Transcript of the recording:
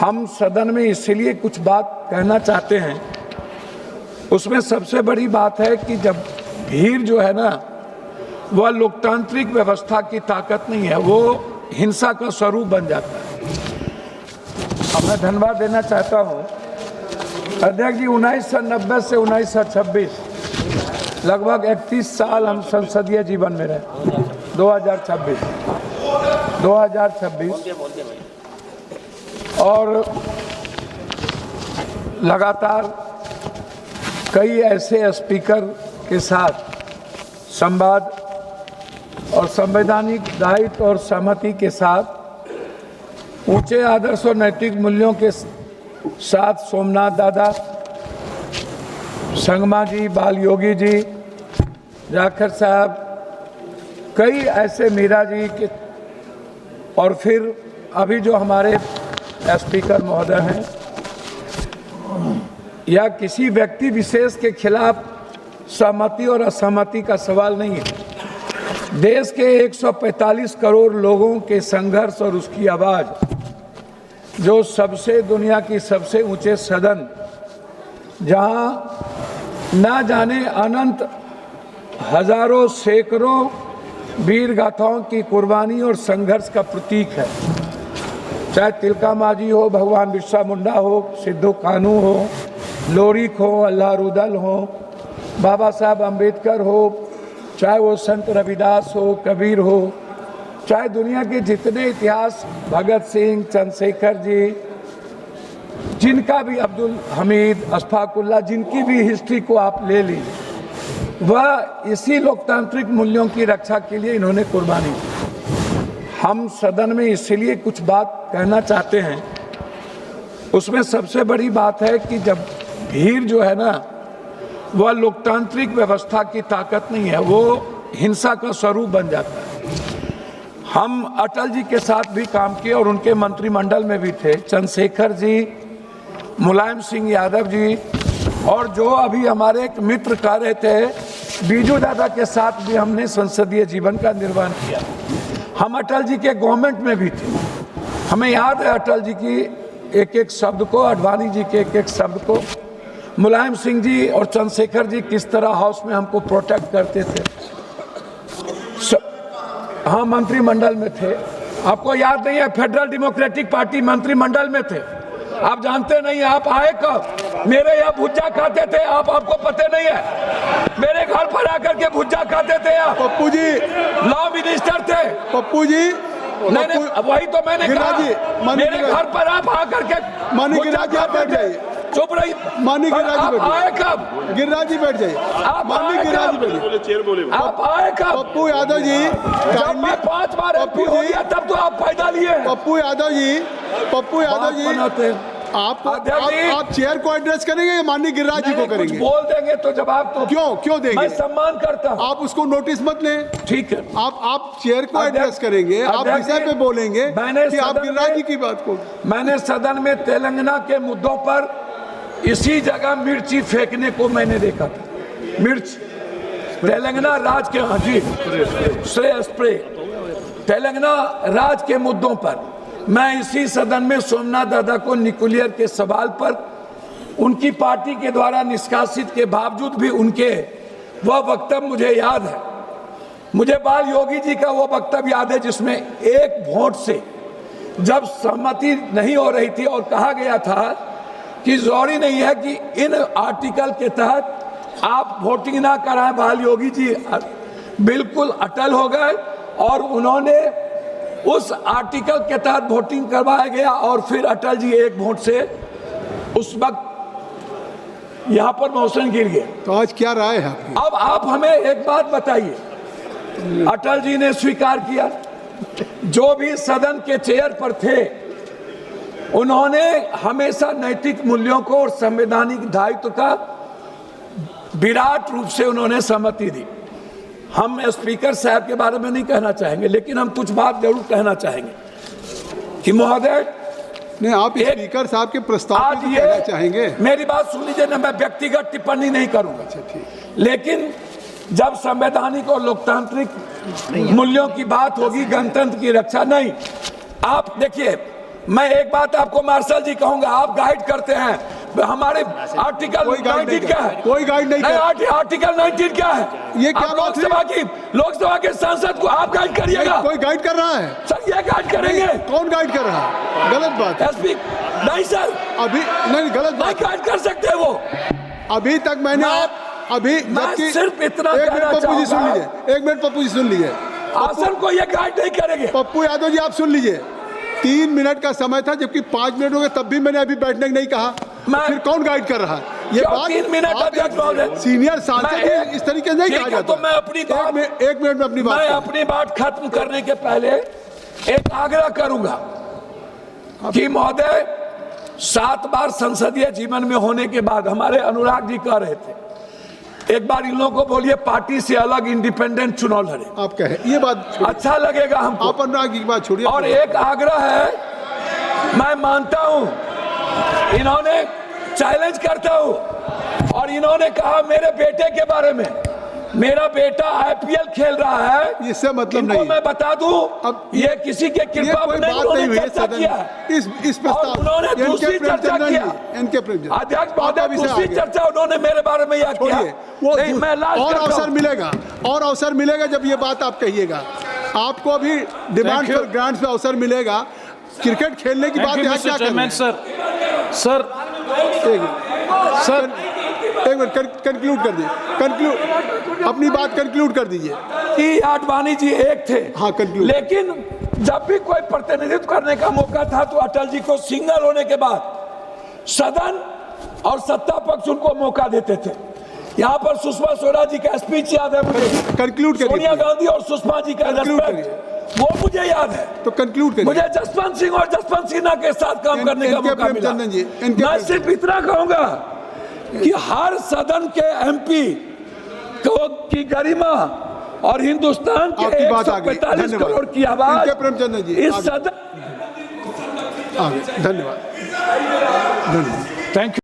हम सदन में इसलिए कुछ बात कहना चाहते हैं, उसमें सबसे बड़ी बात है कि जब भीड़ जो है ना, वह लोकतांत्रिक व्यवस्था की ताकत नहीं है, वो हिंसा का स्वरूप बन जाता है। अब मैं धन्यवाद देना चाहता हूँ अध्यक्ष जी। 1990 से 1926 लगभग 31 साल हम संसदीय जीवन में रहे। 2026 और लगातार कई ऐसे स्पीकर के साथ संवाद और संवैधानिक दायित्व और सहमति के साथ ऊंचे आदर्श और नैतिक मूल्यों के साथ सोमनाथ दादा, संगमा जी, बाल योगी जी, जाखड़ साहब, कई ऐसे मीरा जी के, और फिर अभी जो हमारे स्पीकर महोदय हैं, या किसी व्यक्ति विशेष के खिलाफ सहमति और असहमति का सवाल नहीं है। देश के 145 करोड़ लोगों के संघर्ष और उसकी आवाज़, जो सबसे दुनिया की सबसे ऊंचे सदन, जहां ना जाने अनंत हजारों सैकड़ों वीर गाथाओं की कुर्बानी और संघर्ष का प्रतीक है। चाहे तिलका मांझी हो, भगवान बिरसा मुंडा हो, सिद्धू कानू हो, लोरिक हो, अल्लाह रुदल हो, बाबा साहब अम्बेडकर हो, चाहे वो संत रविदास हो, कबीर हो, चाहे दुनिया के जितने इतिहास, भगत सिंह, चंद्रशेखर जी, जिनका भी, अब्दुल हमीद, अशफाकुल्ला, जिनकी भी हिस्ट्री को आप ले लीजिए, वह इसी लोकतांत्रिक मूल्यों की रक्षा के लिए इन्होंने कुर्बानी दी। हम सदन में इसलिए कुछ बात कहना चाहते हैं, उसमें सबसे बड़ी बात है कि जब भीड़ जो है ना, वह लोकतांत्रिक व्यवस्था की ताकत नहीं है, वो हिंसा का स्वरूप बन जाता है। हम अटल जी के साथ भी काम किए और उनके मंत्रिमंडल में भी थे, चंद्रशेखर जी, मुलायम सिंह यादव जी, और जो अभी हमारे एक मित्र कह रहे थे, बीजू दादा के साथ भी हमने संसदीय जीवन का निर्वहन किया। हम अटल जी के गवर्नमेंट में भी थे। हमें याद है अटल जी की एक एक शब्द को, अडवाणी जी के एक एक शब्द को, मुलायम सिंह जी और चंद्रशेखर जी किस तरह हाउस में हमको प्रोटेक्ट करते थे। हाँ, मंत्रिमंडल में थे। आपको याद नहीं है, फेडरल डेमोक्रेटिक पार्टी मंत्रिमंडल में थे। आप जानते नहीं, आप आए कब? मेरे यहाँ भुज्जा खाते थे आप, आपको पता नहीं है? मेरे घर पर आकर के भुज्जा खाते थे आप। पप्पू जी लॉ मिनिस्टर थे। पप्पू जी नहीं, वही तो मैंने कहा, मेरे घर पर आप आकर के मानी गिरिराज जी, आप बैठ जाइए। चुप रही। मानी गिरिराज जी बैठ आए कब? गिरिराज जी बैठ जाइए। मानी गिरिराज जी बैठ। आप आए कब? पप्पू यादव जी, जब मैं 5 बार एमपी हो गया तब तो आप फायदा लिए। पप्पू यादव जी, आप चेयर को एड्रेस करेंगे या माननीय गिरिराज जी को करेंगे? बोल देंगे तो जवाब तो क्यों देंगे? मैं सम्मान करता हूं। आप उसको नोटिस मत लें। ठीक है, आप चेयर को एड्रेस करेंगे, आप विषय पे बोलेंगे कि आप गिरिराज जी की बात को। मैंने सदन में तेलंगाना के मुद्दों पर इसी जगह मिर्ची फेंकने को मैंने देखा था। मिर्च तेलंगाना राज के, हाँ जी, स्प्रे तेलंगाना राज के मुद्दों पर मैं इसी सदन में सोमनाथ दादा को न्यूक्लियर के सवाल पर उनकी पार्टी के द्वारा निष्कासित के बावजूद भी उनके वह वक्तव्य मुझे याद है। मुझे बाल योगी जी का वो वक्तव्य याद है जिसमें एक वोट से जब सहमति नहीं हो रही थी और कहा गया था कि जरूरी नहीं है कि इन आर्टिकल के तहत आप वोटिंग ना कराएं, बाल योगी जी बिल्कुल अटल हो गए और उन्होंने उस आर्टिकल के तहत वोटिंग करवाया गया और फिर अटल जी एक वोट से उस वक्त यहाँ पर मौसम गिर गया। तो आज क्या राय है आपकी? अब आप हमें एक बात बताइए, अटल जी ने स्वीकार किया, जो भी सदन के चेयर पर थे उन्होंने हमेशा नैतिक मूल्यों को और संवैधानिक दायित्व का विराट रूप से उन्होंने सहमति दी। हम स्पीकर साहब के बारे में नहीं कहना चाहेंगे, लेकिन हम कुछ बात जरूर कहना चाहेंगे कि महोदय, नहीं, आप स्पीकर साहब के प्रस्ताव को कहना चाहेंगे? मेरी बात सुन लीजिए ना, मैं व्यक्तिगत टिप्पणी नहीं करूंगा। अच्छा, ठीक। लेकिन जब संवैधानिक और लोकतांत्रिक मूल्यों की बात होगी, गणतंत्र की रक्षा नहीं, आप देखिए मैं एक बात आपको मार्शल जी कहूंगा, आप गाइड करते हैं हमारे आर्टिकल 19 क्या है? कोई गाइड नहीं कर। आर्टिकल 19 क्या है? ये क्या बात है? लोकसभा के सांसद को आप गाइड करिएगा। कोई गाइड कर रहा है सर, ये गाइड करेंगे? कौन गाइड कर रहा है? गलत बात है। एसपी नहीं सर, अभी नहीं, गलत नहीं बात। गाइड कर सकते वो। अभी तक मैंने अभी जबकि सिर्फ इतना एक कहना मिनट पप्पू जी सुन चाहूंगा। लीजिए, एक मिनट पप्पू जी सुन लीजिए। आसन को ये गाइड नहीं करेंगे। पप्पू यादव जी आप सुन लीजिए, 3 मिनट का समय था जबकि 5 मिनट हो गए, तब भी मैंने अभी बैठने नहीं कहा। फिर कौन गाइड कर रहा है? ये बात 3 मिनट अध्यक्ष महोदय, सीनियर सांसद इस तरीके से नहीं कहा जाता। तो मैं अपनी बात एक मिनट में अपनी बात अपनी बात खत्म करने के पहले एक आग्रह करूंगा कि महोदय 7 बार संसदीय जीवन में होने के बाद हमारे अनुराग जी कह रहे थे, एक बार इन लोगों को बोलिए पार्टी से अलग इंडिपेंडेंट चुनाव लड़े। आप कहें ये बात अच्छा लगेगा हमको। आप अनुराग जी की बात छोड़िए। और एक आग्रह है, मैं मानता हूं इन्होंने चैलेंज करता हूं, और इन्होंने कहा मेरे बेटे के बारे में, मेरा बेटा आईपीएल खेल रहा है, इससे मतलब नहीं। मैं बता दूं, अब ये किसी के कृपा में नहीं, उन्होंने चर्चा किया है। इस प्रस्ताव उन्होंने दूसरी चर्चा किया। अध्यक्ष महोदय, दूसरी चर्चा उन्होंने मेरे बारे में यह किया। नहीं, मैं और अवसर मिलेगा, और अवसर मिलेगा जब ये बात आप कहिएगा। आपको अभी डिमांड फॉर ग्रांट्स पे अवसर मिलेगा। क्रिकेट खेलने की बात यहाँ क्या कर रहे हैं? सर एक मिनट कंक्लूड कर दीजिए, अपनी बात कंक्लूड कर दीजिए। कि आडवाणी जी एक थे, हाँ, conclude। लेकिन जब भी कोई प्रतिनिधित्व करने का मौका था तो अटल जी को सिंगल होने के बाद सदन और सत्ता पक्ष उनको मौका देते थे। यहाँ पर सुषमा स्वराज जी का स्पीच याद है मुझे, कंक्लूड करिए। सोनिया गांधी और सुषमा जी का रेस्पेक्ट, वो मुझे याद है। तो कंक्लूड करिए। मुझे जसवंत सिंह और जसवंत सिन्हा के साथ काम करने का मौका मिला। मैं सिर्फ इतना कहूंगा कि हर सदन के एमपी की गरिमा और हिंदुस्तान के 145 करोड़ की आवाज प्रेमचंद जी इस सदन। धन्यवाद। Thank you.